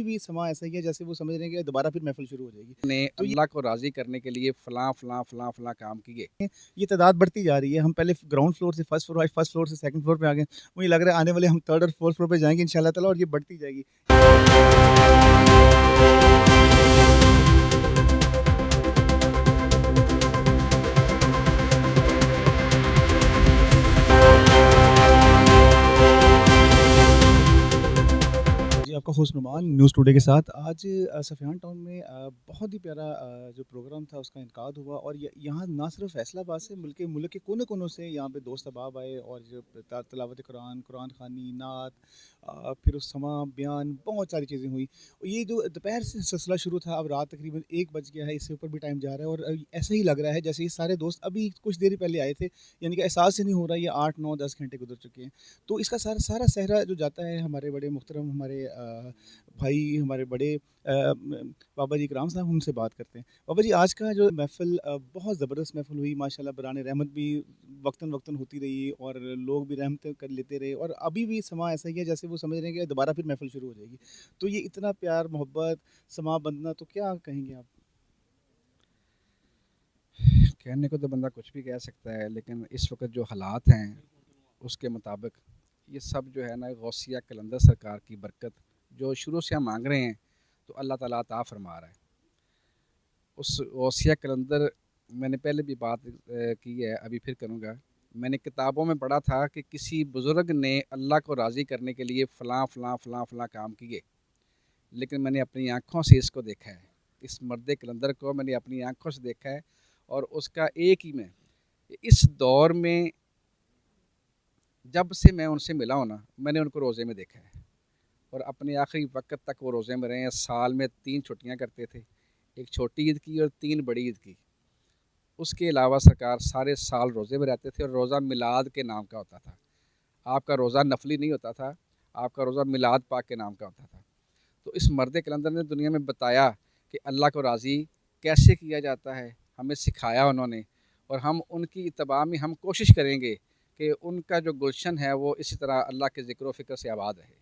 بھی سما ایسا ہی ہے جیسے وہ سمجھ رہے ہیں کہ دوبارہ پھر محفل شروع ہو جائے گی. نے تو اللہ کو راضی کرنے کے لیے فلاں فلاں فلاں فلاں کام کیے. یہ تعداد بڑھتی جا رہی ہے. ہم پہلے گراؤنڈ فلور سے فرسٹ فلور سے سیکنڈ فلور پہ آ گئے. مجھے لگ رہا ہے آنے والے ہم تھرڈ اور فورتھ فلور پہ جائیں گے انشاءاللہ تعالیٰ, اور یہ بڑھتی جائے گی. جی آپ کا ہوسٹ نعمان نیوز ٹوڈے کے ساتھ. آج سفیان ٹاؤن میں بہت ہی پیارا جو پروگرام تھا اس کا انعقاد ہوا, اور یہاں نہ صرف فیصل آباد سے ملک کے کونے کونوں سے یہاں پہ دوست احباب آئے, اور جو تلاوت قرآن خوانی, نعت, پھر اس سما بیان, بہت ساری چیزیں ہوئی. یہ جو دوپہر سے سلسلہ شروع تھا, اب رات تقریباً 1 بج گیا ہے, اس سے اوپر بھی ٹائم جا رہا ہے, اور ایسا ہی لگ رہا ہے جیسے یہ سارے دوست ابھی کچھ دیر پہلے آئے تھے. یعنی کہ احساس ہی نہیں ہو رہا یہ 8 9 10 گھنٹے گزر چکے ہیں. تو اس کا سارا صحرا جو جاتا ہے ہمارے بڑے محترم, ہمارے بھائی, ہمارے بڑے بابا جی کرام صاحب, ہم سے بات کرتے ہیں. بابا جی آج کا جو محفل بہت زبردست محفل ہوئی ماشاءاللہ. بران رحمت بھی وقتاً ہوتی رہی, اور لوگ بھی رحمتیں کر لیتے رہے, اور ابھی بھی سما ایسا ہی ہے جیسے وہ سمجھ رہے ہیں کہ دوبارہ پھر محفل شروع ہو جائے گی. تو یہ اتنا پیار محبت سما بندنا, تو کیا کہیں گے آپ؟ کہنے کو تو بندہ کچھ بھی کہہ سکتا ہے, لیکن اس وقت جو حالات ہیں اس کے مطابق یہ سب جو ہے نا غوثیہ قلندر سرکار کی برکت جو شروع سے ہم مانگ رہے ہیں تو اللہ تعالیٰ عطا فرما رہا ہے. اس غوثیہ قلندر, میں نے پہلے بھی بات کی ہے, ابھی پھر کروں گا. میں نے کتابوں میں پڑھا تھا کہ کسی بزرگ نے اللہ کو راضی کرنے کے لیے فلاں فلاں فلاں فلاں کام کیے, لیکن میں نے اپنی آنکھوں سے اس کو دیکھا ہے. اس مرد قلندر کو میں نے اپنی آنکھوں سے دیکھا ہے, اور اس کا ایک ہی میں اس دور میں جب سے میں ان سے ملا ہوں نا, میں نے ان کو روزے میں دیکھا ہے, اور اپنے آخری وقت تک وہ روزے میں رہے ہیں. سال میں 3 چھٹیاں کرتے تھے, ایک چھوٹی عید کی اور 3 بڑی عید کی. اس کے علاوہ سرکار سارے سال روزے میں رہتے تھے, اور روزہ میلاد کے نام کا ہوتا تھا. آپ کا روزہ نفلی نہیں ہوتا تھا, آپ کا روزہ میلاد پاک کے نام کا ہوتا تھا. تو اس مرد قلندر نے دنیا میں بتایا کہ اللہ کو راضی کیسے کیا جاتا ہے, ہمیں سکھایا انہوں نے, اور ہم ان کی اتباع میں ہم کوشش کریں گے کہ ان کا جو گلشن ہے وہ اسی طرح اللہ کے ذکر و فکر سے آباد رہے.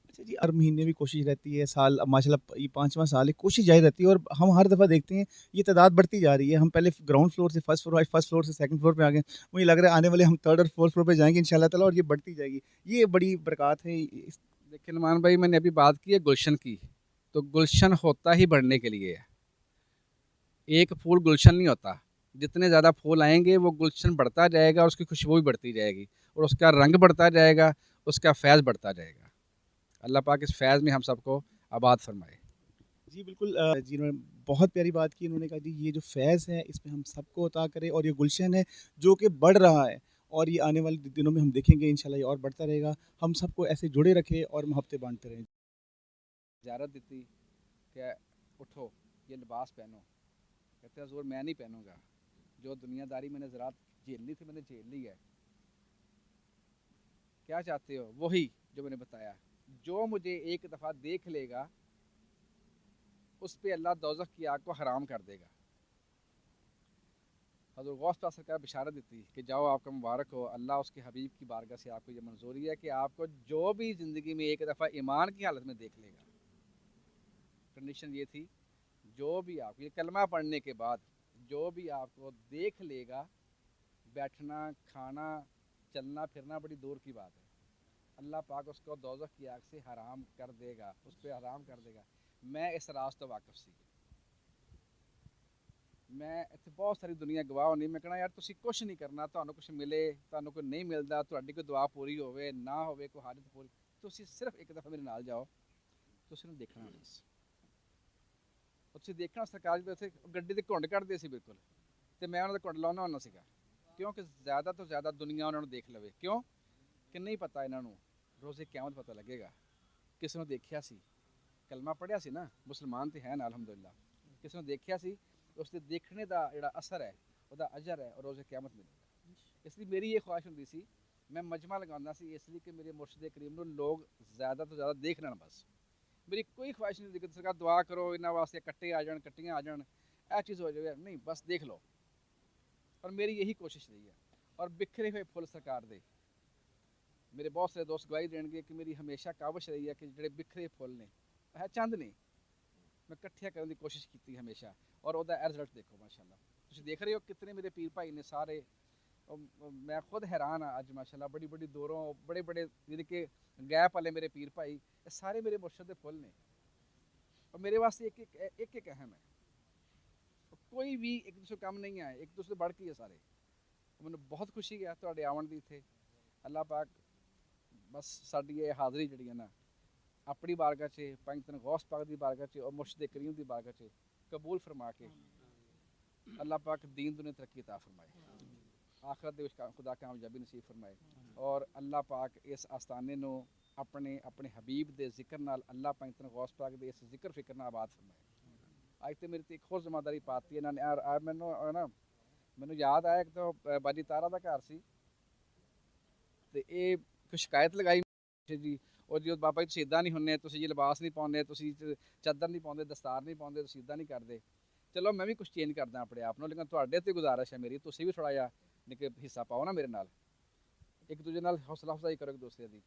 اچھا جی, ہر مہینے بھی کوشش رہتی ہے, سال ماشاءاللہ یہ 5واں سال ہے, کوشش جاری رہتی ہے, اور ہم ہر دفعہ دیکھتے ہیں یہ تعداد بڑھتی جا رہی ہے. ہم پہلے گراؤنڈ فلور سے فرسٹ فلور سے سیکنڈ فلور پہ آ گئے. مجھے لگ رہا ہے آنے والے ہم تھرڈ اور فورتھ فلور پہ جائیں گے انشاءاللہ تعالیٰ, اور یہ بڑھتی جائے گی. یہ بڑی برکات ہے. دیکھیں نعمان بھائی, میں نے ابھی بات کی ہے گلشن کی, تو گلشن ہوتا ہی بڑھنے کے لیے ہے. ایک پھول گلشن نہیں ہوتا, جتنے زیادہ پھول آئیں گے وہ گلشن بڑھتا جائے گا, اور اس کی خوشبو بھی بڑھتی جائے گی, اور اس کا رنگ بڑھتا جائے گا, اس کا فیض بڑھتا جائے گا. اللہ پاک اس فیض میں ہم سب کو آباد فرمائے. جی بالکل, جی انہوں نے بہت پیاری بات کی. انہوں نے کہا جی یہ جو فیض ہے اس میں ہم سب کو عطا کرے, اور یہ گلشن ہے جو کہ بڑھ رہا ہے, اور یہ آنے والے دنوں میں ہم دیکھیں گے انشاءاللہ یہ اور بڑھتا رہے گا. ہم سب کو ایسے جڑے رکھے اور محبتیں بانٹتے رہیں. اجازت دیتی کہ اٹھو یہ لباس پہنو, کہتے حضور میں نہیں پہنوں گا, جو دنیا داری میں نے ذرا جھیلنی تھی میں نے جھیل لی ہے. کیا چاہتے ہو؟ وہی جو میں نے بتایا. جو مجھے ایک دفعہ دیکھ لے گا اس پہ اللہ دوزخ کی آگ کو حرام کر دے گا. حضرت غوث پاک سرکار بشارت دیتی کہ جاؤ آپ کا مبارک ہو, اللہ اس کے حبیب کی بارگاہ سے آپ کو یہ منظوری ہے کہ آپ کو جو بھی زندگی میں ایک دفعہ ایمان کی حالت میں دیکھ لے گا. کنڈیشن یہ تھی, جو بھی آپ یہ کلمہ پڑھنے کے بعد جو بھی آپ کو دیکھ لے گا, بیٹھنا کھانا چلنا پھرنا بڑی دور کی بات ہے, اللہ پاک اس کو دوزخ کی آگ سے حرام کر دے گا, اس پہ حرام کر دے گا. میں اس راز تو واقف سی, میں اتنے بہت ساری دنیا گواہ ہونی, میں کہنا یار تسی کچھ نہیں کرنا, تمہیں کچھ ملے تمہیں کوئی نہیں ملتا, تہاڈی کوئی دعا پوری ہوئے نہ ہوئے, کوئی حاجت پوری, تسی صرف ایک دفعہ میرے نال جاؤ, تسی نے دیکھنا بس. تسی دیکھنا سرکار جی اتنے گڈی تے گھنڈ کھڑتے سی بالکل, تو میں انہوں نے گھنڈ لاؤنا ہونا سا, کیونکہ زیادہ تو زیادہ دنیا انہوں نے دیکھ لوے. کیوں کہ نہیں پتا انہوں نے روزے قیامت پتہ لگے گا. کسی نے دیکھیا سی, کلمہ پڑھیا سی نا, مسلمان تے ہیں نا الحمدللہ, کسی نے دیکھیا سی, اس کے دیکھنے دا جڑا اثر ہے وہ اجر ہے, اور روزے قیامت ملے گا. اس لیے میری یہ خواہش ہوتی سی, میں مجمع لگانا سی اس لیے کہ میرے مرشد کریم نو لوگ زیادہ تو زیادہ دیکھ لینا. بس میری کوئی خواہش نہیں کہ سرکار دعا کرو انہاں واسطے کٹے آ جان کٹیاں آ جان, اے چیز ہو جائے, نہیں بس دیکھ لو. اور میری یہی کوشش رہی ہے. اور بکھرے ہوئے پھول سرکار دے, میرے بہت سے دوست گواہی دیں گے کہ میری ہمیشہ کاوش رہی ہے کہ جڑے بکھرے پھول نے ਹੈ ਚੰਦ ਨਹੀਂ, ਮੈਂ ਇਕੱਠਿਆਂ ਕਰਨ ਦੀ ਕੋਸ਼ਿਸ਼ ਕੀਤੀ ਹਮੇਸ਼ਾ, ਔਰ ਉਹਦਾ ਰਿਜ਼ਲਟ ਦੇਖੋ ਮਾਸ਼ਾਅੱਲਾ। ਤੁਸੀਂ ਦੇਖ ਰਹੇ ਹੋ ਕਿਤਨੇ ਮੇਰੇ ਪੀਰ ਭਾਈ ਨੇ ਸਾਰੇ, ਮੈਂ ਖੁਦ ਹੈਰਾਨ ਹਾਂ ਅੱਜ ਮਾਸ਼ਾਅੱਲਾ, ਬੜੀ ਬੜੀ ਦੂਰੋਂ ਬੜੇ ਬੜੇ ਜਿਹੜੇ ਕਿ ਗੈਪ ਵਾਲੇ ਮੇਰੇ ਪੀਰ ਭਾਈ, ਇਹ ਸਾਰੇ ਮੇਰੇ ਮੁਰਸ਼ਦ ਦੇ ਫੁੱਲ ਨੇ, اور میرے واسطے ایک ایک اہم ہے، کوئی بھی ایک دوسرے کم نہیں آئے، ایک دوسرے بڑھ کے سارے، ਮੈਨੂੰ ਬਹੁਤ ਖੁਸ਼ੀ ਹੈ ਤੁਹਾਡੇ ਆਉਣ ਦੀ ਇੱਥੇ। ਅੱਲਾਹ ਪਾਕ ਬਸ ਸਾਡੀ ਇਹ ਹਾਜ਼ਰੀ ਜਿਹੜੀ ਹੈ ਨਾ ਆਪਣੀ ਬਾਰਗਾਹ 'ਚ, ਪੰਜਤਨ ਗੌਸ ਪਾਕ ਦੀ ਬਾਰਗਾਹ 'ਚ ਔਰ ਮੁਰਸ਼ਿਦ ਕਰੀਮ ਦੀ ਬਾਰਗਾਹ 'ਚ ਕਬੂਲ ਫਰਮਾ ਕੇ ਅੱਲਾਹ ਪਾਕ دین دنیا ਤਰੱਕੀ عطا فرمائے، آخرت ਦੇ ਵਿੱਚ ਖੁਦਾ ਕਾਮਯਾਬੀ ਨਸੀਬ ਫਰਮਾਏ، ਔਰ ਅੱਲਾਹ ਪਾਕ ਇਸ ਆਸਤਾਨੇ ਨੂੰ ਆਪਣੇ ਹਬੀਬ ਦੇ ਜ਼ਿਕਰ ਨਾਲ, ਅੱਲਾਹ ਪੰਜਤਨ ਗੌਸ ਪਾਕ ਦੇ ਇਸ ਜ਼ਿਕਰ ਫਿਕਰ ਨਾਲ ਆਬਾਦ ਫਰਮਾਏ۔ ਅੱਜ ਤੇ ਮੇਰੀ ਤੇ ਇੱਕ ਹੋਰ ਜ਼ਿੰਮੇਵਾਰੀ ਪਾਤੀ ਇਹਨਾਂ ਨੇ, ਮੈਨੂੰ ਯਾਦ ਆਇਆ ਕਿ ਤਾਂ ਬਾਜੀ ਤਾਰਾ ਦਾ ਘਰ ਸੀ ਤੇ ਇਹ ਕੋਈ ਸ਼ਿਕਾਇਤ ਲਗਾਈ ਜੀ, ਉਹ ਜੀ ਬਾਬਾ ਜੀ ਤੁਸੀਂ ਇੱਦਾਂ ਨਹੀਂ ਹੁੰਦੇ, ਤੁਸੀਂ ਜੀ ਲਿਬਾਸ ਨਹੀਂ ਪਾਉਂਦੇ, ਤੁਸੀਂ ਚਾਦਰ ਨਹੀਂ ਪਾਉਂਦੇ, ਦਸਤਾਰ ਨਹੀਂ ਪਾਉਂਦੇ, ਤੁਸੀਂ ਇੱਦਾਂ ਨਹੀਂ ਕਰਦੇ। ਚਲੋ ਮੈਂ ਵੀ ਕੁਝ ਚੇਂਜ ਕਰਦਾ ਆਪਣੇ ਆਪ ਨੂੰ, ਲੇਕਿਨ ਤੁਹਾਡੇ ਤੇ ਗੁਜ਼ਾਰਿਸ਼ ਹੈ ਮੇਰੀ, ਤੁਸੀਂ ਵੀ ਥੋੜ੍ਹਾ ਜਿਹਾ ਨਿੱਕੇ ਹਿੱਸਾ ਪਾਓ ਨਾ ਮੇਰੇ ਨਾਲ, ਇੱਕ ਦੂਜੇ ਨਾਲ ਹੌਸਲਾ ਅਫਜ਼ਾਈ ਕਰੋ ਇੱਕ ਦੂਸਰੇ ਦੀ,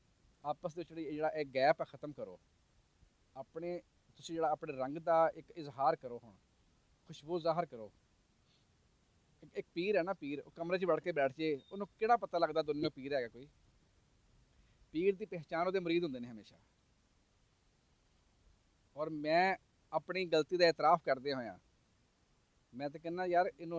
ਆਪਸ ਦੇ ਵਿੱਚ ਜਿਹੜਾ ਇਹ ਗੈਪ ਹੈ ਖ਼ਤਮ ਕਰੋ, ਤੁਸੀਂ ਜਿਹੜਾ ਆਪਣੇ ਰੰਗ ਦਾ ਇੱਕ ਇਜ਼ਹਾਰ ਕਰੋ, ਹੁਣ ਖੁਸ਼ਬੂ ਜ਼ਾਹਰ ਕਰੋ। ਇੱਕ ਪੀਰ ਹੈ ਨਾ, ਪੀਰ ਉਹ ਕਮਰੇ 'ਚ ਵੜ ਕੇ ਬੈਠ ਜੇ, ਉਹਨੂੰ ਕਿਹੜਾ ਪਤਾ ਲੱਗਦਾ ਦੁਨੀਆ ਪੀਰ ਹੈਗਾ ਕੋਈ? ਪੀਰ ਦੀ ਪਹਿਚਾਣ ਉਹਦੇ ਮਰੀਦ ਹੁੰਦੇ ਨੇ ਹਮੇਸ਼ਾ। ਔਰ ਮੈਂ ਆਪਣੀ ਗਲਤੀ ਦਾ ਇਤਰਾਫ ਕਰਦੇ ਹੋਇਆ ਮੈਂ ਤਾਂ ਕਹਿੰਦਾ ਯਾਰ ਇਹਨੂੰ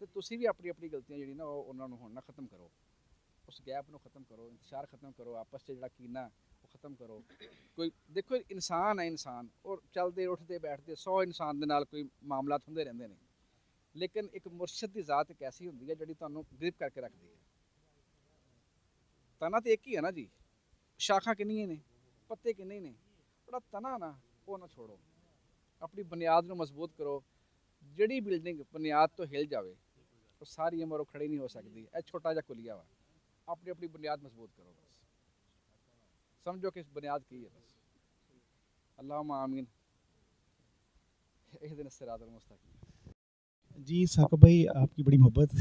ਤੇ ਤੁਸੀਂ ਵੀ ਆਪਣੀ ਆਪਣੀ ਗਲਤੀਆਂ ਜਿਹੜੀ ਨਾ ਉਹਨਾਂ ਨੂੰ ਹੁਣ ਨਾ ਖਤਮ ਕਰੋ, ਉਸ ਗੈਪ ਨੂੰ ਖਤਮ ਕਰੋ, ਇੰਤਸ਼ਾਰ ਖਤਮ ਕਰੋ, ਆਪਸ 'ਚ ਜਿਹੜਾ ਕੀਨਾ ਉਹ ਖਤਮ ਕਰੋ। ਕੋਈ ਦੇਖੋ ਇਨਸਾਨ ਹੈ, ਇਨਸਾਨ ਔਰ ਚੱਲਦੇ ਉੱਠਦੇ ਬੈਠਦੇ 100 ਇਨਸਾਨ ਦੇ ਨਾਲ ਕੋਈ ਮਾਮਲਾਤ ਹੁੰਦੇ ਰਹਿੰਦੇ ਨੇ, ਲੇਕਿਨ ਇੱਕ ਮੁਰਸ਼ਿਦ ਦੀ ਜ਼ਾਤ ਇੱਕ ਐਸੀ ਹੁੰਦੀ ਹੈ ਜਿਹੜੀ ਤੁਹਾਨੂੰ ਗ੍ਰਿਪ ਕਰਕੇ ਰੱਖਦੀ ਹੈ। ਤਨਾ ਤੇ ਇੱਕ ਹੀ ਹੈ ਨਾ ਜੀ, ਸ਼ਾਖਾਂ ਕਿੰਨੀਆਂ ਨੇ, ਪੱਤੇ ਕਿੰਨੇ ਨੇ, ਬੜਾ ਤਨਾ ਨਾ ਉਹ ਨਾ ਛੋੜੋ, ਆਪਣੀ ਬੁਨਿਆਦ ਨੂੰ ਮਜ਼ਬੂਤ ਕਰੋ। ਜਿਹੜੀ ਬਿਲਡਿੰਗ ਬੁਨਿਆਦ ਤੋਂ ਹਿਲ ਜਾਵੇ ਉਹ ਸਾਰੀ ਉਮਰ ਉਹ ਖੜੀ ਨਹੀਂ ਹੋ ਸਕਦੀ। ਇਹ ਛੋਟਾ ਜਿਹਾ ਕੁਲੀਆ ਵਾ, ਆਪਣੀ ਆਪਣੀ ਬੁਨਿਆਦ ਮਜ਼ਬੂਤ ਕਰੋ, ਬਸ ਸਮਝੋ ਕਿ ਬੁਨਿਆਦ ਕੀ ہے بس۔ اللہم آمین، اہدنا الصراط المستقیم۔ جی ثاقب بھائی آپ کی بڑی محبت